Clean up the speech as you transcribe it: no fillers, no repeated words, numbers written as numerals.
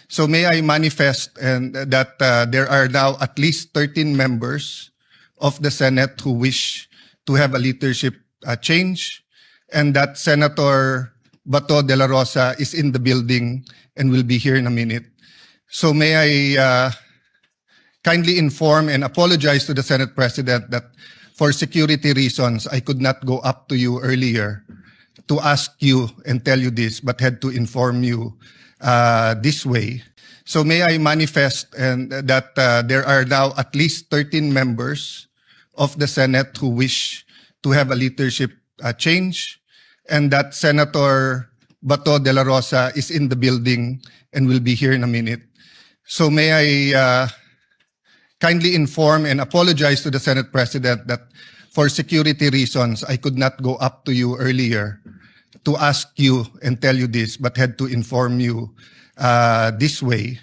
So may I manifest and that there are now at least 13 members of the Senate who wish to have a leadership change, and that Senator Bato de la Rosa is in the building and will be here in a minute. So may I kindly inform and apologize to the Senate President that for security reasons, I could not go up to you earlier to ask you and tell you this, but had to inform you this way. So may I manifest and that there are now at least 13 members of the Senate who wish to have a leadership change, and that Senator Bato de la Rosa is in the building and will be here in a minute. So may I kindly inform and apologize to the Senate President that for security reasons, I could not go up to you earlier to ask you and tell you this, but had to inform you this way.